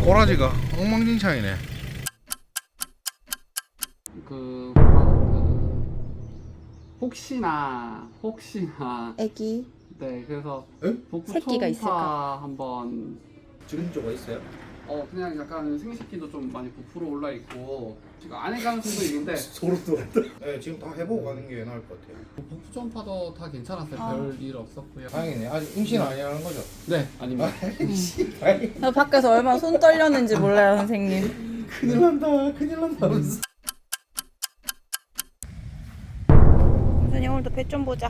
꼬라지가 엉망진창이네. 혹시나 애기 네 그래서 복부 새끼가 있을까? 초음파 한번 지금 저거 있어요? 그냥 약간 생식기도 좀 많이 부풀어 올라 있고 지금 안에 가능성도 있는데 소름 돋았다. 네, 지금 다 해보고 가는 게 나을 것 같아요. 복부 초음파도 다 괜찮았어요. 별 일 없었고요. 다행이네. 아직 임신 아니라는 거죠? 네 아닙니다. 나 밖에서 얼마나 손 떨렸는지 몰라요 선생님. 큰일 난다. 큰일 난다. 선생님 오늘도 배 좀 보자.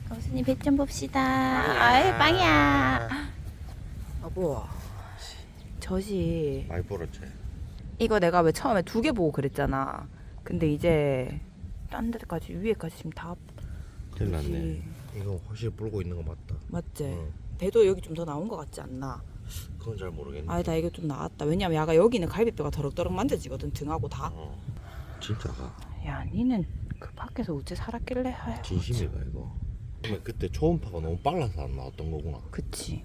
선생님 배 좀 봅시다. 아이 빵이야. 여보 젖이 많이 벌었지. 이거 내가 왜 처음에 2개 보고 그랬잖아. 근데 이제 딴 데까지 위에까지 지금 다 큰일 났네. 이거 확실히 불고 있는 거 맞다. 맞지? 배도 여기 좀 더 나온 것 같지 않나? 그건 잘 모르겠네. 아니다 이게 좀 나았다. 왜냐면 야가 여기는 갈비뼈가 더럭더럭 만져지거든 등하고 다. 진짜가. 야 니는 그 밖에서 어째 살았길래? 아유, 진심이가 이거. 그때 초음파가 너무 빨라서 안 나왔던 거구나. 그치.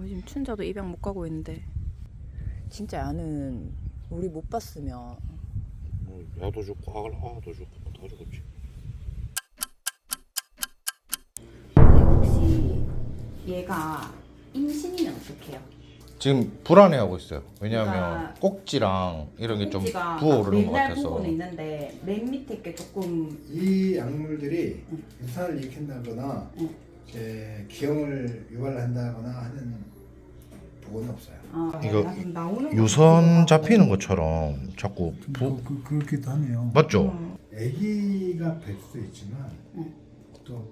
지금 춘자도 입양 못 가고 있는데 진짜 야는 우리 못 봤으면 야도 죽고 아도 죽고 다 죽었지. 혹시 얘가 임신이면 어떡해요? 지금 불안해하고 있어요. 왜냐하면 그러니까 꼭지랑 이런 게 좀 꼭지가 부어오르는 것 맨날 같아서. 부고는 있는데 맨 밑에 게 조금 이 약물들이 유산을 일으킨다거나 응. 기형을 유발한다거나 하는 부분은 없어요. 이거 나오는 유선 잡히는 것처럼 자꾸 그렇기도 하네요. 맞죠? 아기가 뵐 수도 있지만 응. 또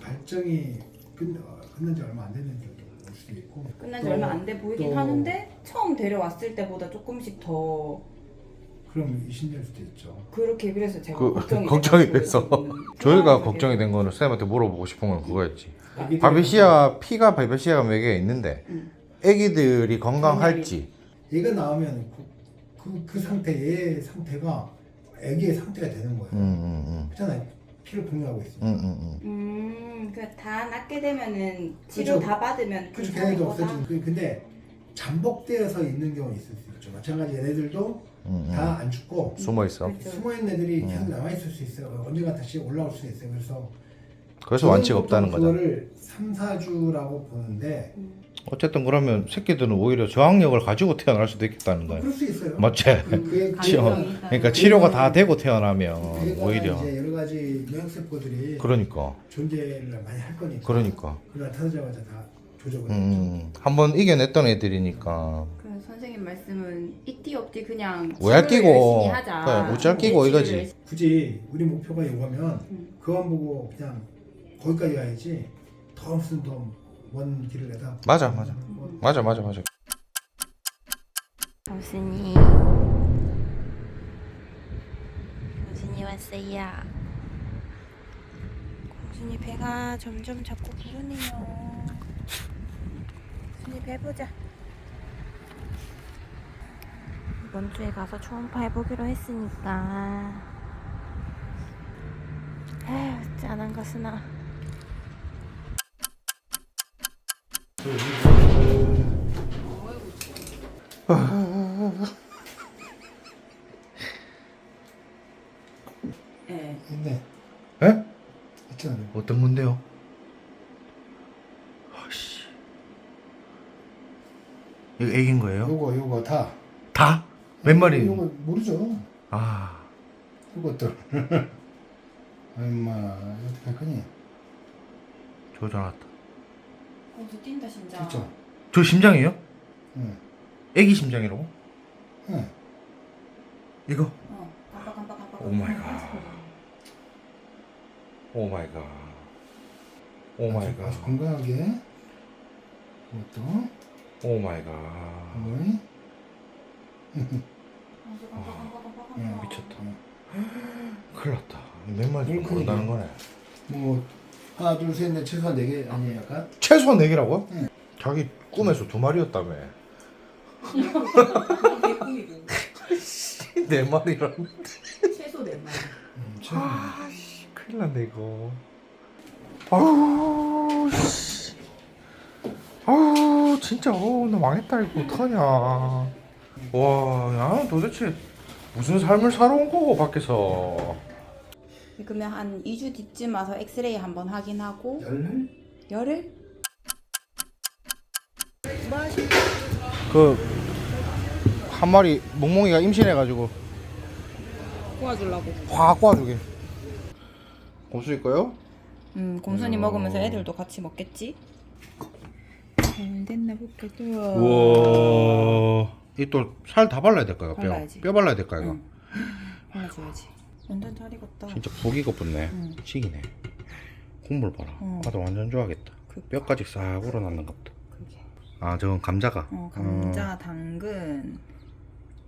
발정이 끝난 지 얼마 안 됐는데도 올 수도 있고 끝난 지 또- 얼마 안 돼 보이긴 또 하는데 처음 데려왔을 때보다 조금씩 더 그럼 이신될 수도 있죠. 그렇게 그래서 제가 걱정이 돼서 저희가 그 걱정이 된 거는 쌤한테 물어보고 싶은 건 그거였지. 아기들이 바베시아 피가 바베시아가 몇 개 있는데 응. 애기들이 건강할지. 얘가 나오면 그 상태, 얘의 상태가 아기의 상태가 되는 거예요. 그렇잖아요. 피를 분해하고 있어요. 그다 낫게 되면은 치료 그렇죠. 다 받으면 그렇죠. 괜찮을 걔네도 거다. 없어지는. 근데 잠복되어서 있는 경우는 있을 수 있죠. 마찬가지 얘네들도 다 안 죽고 숨어 있어. 그렇죠. 숨어 있는 애들이 계속 남아 있을 수 있어요. 언젠가 다시 올라올 수 있어요. 그래서 완치가 없다는 거죠. 그거를 3, 4주라고 보는데 어쨌든 그러면 새끼들은 오히려 저항력을 가지고 태어날 수도 있겠다는 거예요. 그럴 수 있어요. 맞지? 그게 가능성이 있다. 그러니까 치료가 다 되고 태어나면 그게가 오히려 이제 여러 가지 면역세포들이 그러니까 존재를 많이 할 거니까. 그러니까 그러나 터지자마자 다 조정을 했죠. 한번 이겨냈던 애들이니까 그 선생님 말씀은 이띠 없디 그냥 오얄 치료를 끼고 열심히 하자. 그래, 오잘 끼고 치료를 이거지. 열심히- 굳이 우리 목표가 이거면 그만 보고 그냥 거기까지 가야지 더 무슨 더 먼 길을 내다. 맞아. 교수님 왔어요. 교수님 배가 점점 자꾸 부르네요. 교수님 배보자. 이번 주에 가서 초음파 해보기로 했으니까 에휴 짠한 것으나 예. 있네. 에? 있잖아요. 어떤 건데요? 아씨 이거 애기인 거예요? 요거 다. 다? 몇 마리? 요거 모르죠. 아 요것들. 엄마 어떻게 할 거니? 조절 왔다. 저 뛴다 진짜. 그렇죠. 저 심장이에요? 응. 애기 심장이라고? 응. 이거? 깜빡. 오 마이 갓. 오 마이 갓. 오 마이 갓. 아주 건강하게. 그것도. 오 마이 갓. 어머니. 미쳤다. 큰일 났다. 몇 마리 뭘 모른다는 거네. 뭐 하나 둘 셋 넷 최소한 4개 아니에요 약간? 최소한 4개라고요? 응. 자기 꿈에서 2마리였다며. 네 마리라고? 최소 4마리. 최소한. 큰일 났네 이거. 아우 씨. 아우 진짜 나 망했다 이거 어떡하냐. 와, 야 도대체 무슨 삶을 살아온 거고 밖에서. 그러면 한 2주 뒤쯤 와서 엑스레이 한번 확인하고 열흘? 그 한 마리 멍멍이가 임신해가지고 도와주려고. 확 꼬아주게. 곰수일까요? 곰순이 이야. 먹으면서 애들도 같이 먹겠지? 잘 됐나 볼까 또. 우와. 이 또 살 다 발라야 될까요? 발라야지. 뼈 발라야 될까요? 응. 발라줘야지. 완전 잘 익었다. 진짜 고기가 붙네. 응. 찌기네. 국물 봐라. 응. 아들 완전 좋아하겠다. 그- 뼈까지 싹 우러났는 것도. 그게. 아 저건 감자가. 감자,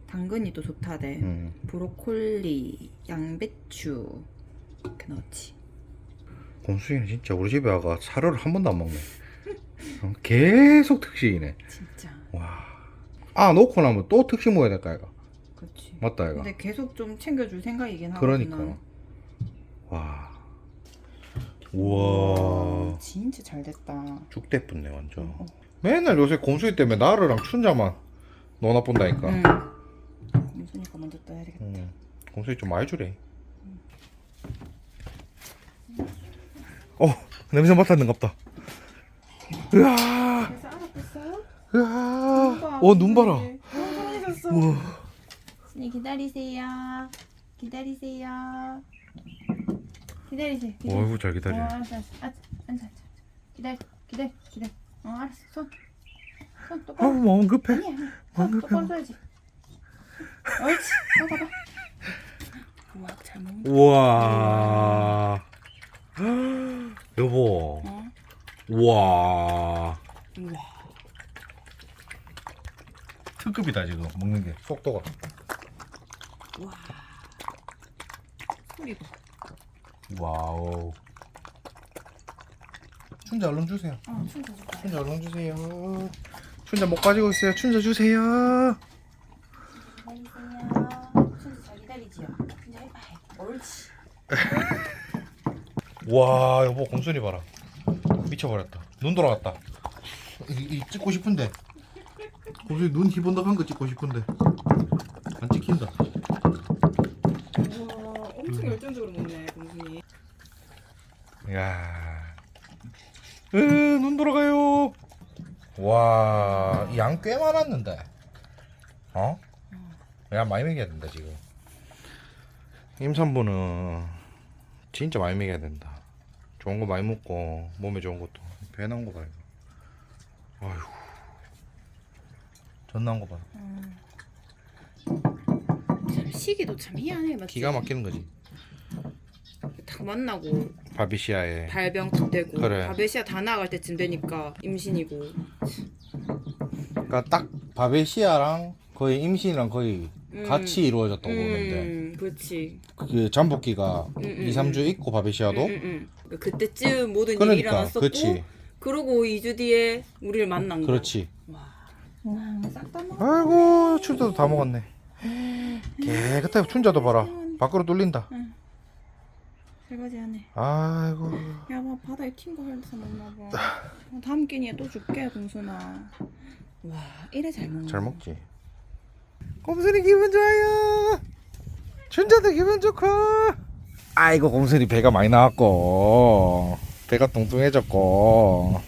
당근이 또 좋다대. 브로콜리, 양배추 이렇게 넣었지. 곰수이는 진짜 우리 집에 와가 사료를 한 번도 안 먹네. 계속 특식이네. 진짜. 와. 아 놓고 나면 또 특식 먹어야 될까 이거. 그렇지. 맞다 이거. 근데 계속 좀 챙겨줄 생각이긴 하거든. 그러니까. 와. 우와. 진짜 잘 됐다. 죽대뿐네 완전. 맨날 요새 곰수이 때문에 나르랑 춘자만 너나 본다니까. 응. 곰순이가 먼저 떠야 되겠다. 곰수이 좀 많이 주래. 냄새 맡았는갑다. 으아. 그래서 알아봤어요? 으아. 눈 봐라. 우와. 순이 기다리세요. 기다리세요. 기다리세요. 어이구 잘 기다려. 알았어. 앉아. 기다려. 알았어. 손 똑바로. 마음 급해. 아니야. 손 똑바로 써야지. 옳지. 봐봐. 우와, 잘 먹는다. 우와. 여보. 어? 우와. 우와. 특급이다 지금 먹는 게 속도가. 우와. 소리 봐. 와우. 춘자 얼른 주세요. 춘자 줄까? 춘자 얼른 주세요. 춘자 못 가지고 있어요. 춘자 주세요. 기다리세요. 춘자 잘 기다리지요. 춘자 해봐. 옳지. 와 여보 곰순이 봐라. 미쳐버렸다. 눈 돌아갔다. 이 찍고 싶은데. 곰순이 눈 희번덕한 거 찍고 싶은데 안 찍힌다. 우와, 엄청 열정적으로 먹네, 곰순이. 이야. 눈 돌아가요. 와, 양 꽤 많았는데. 어? 야, 많이 먹여야 된다, 지금. 임산부는 진짜 많이 먹여야 된다. 좋은 거 많이 먹고, 몸에 좋은 것도. 배 나온 거 봐, 이거. 아휴. 전 나온 거 봐. 참 시기도 참 희한해, 맞지? 기가 막히는 거지. 다 만나고 바비시아에. 발병 딱 되고 그래. 바베시아 다 나갈 때쯤 되니까 임신이고. 그러니까 딱 바베시아랑 거의 임신이랑 거의 같이 이루어졌다고 보면 돼. 그렇지. 그 잠복기가 2, 3주 있고 바베시아도 그때쯤 모든 일이 그러니까 일어났었고 그렇지. 그러고 2주 뒤에 우리를 만난 거. 그렇지. 싹 다 먹어. 아이고 춘자도 다 먹었네. 깨끗해. 춘자도 봐라 밖으로 뚫린다. 설거지 하네. 아이고 야, 봐 바다에 튄 거 흘려서 먹나 봐. 다음 끼니에 또 줄게, 공순아. 와, 이래 잘 먹네. 잘 먹지. 곰순이 기분 좋아요. 춘자도 기분 좋고. 아이고 곰순이 배가 많이 나왔고 배가 뚱뚱해졌고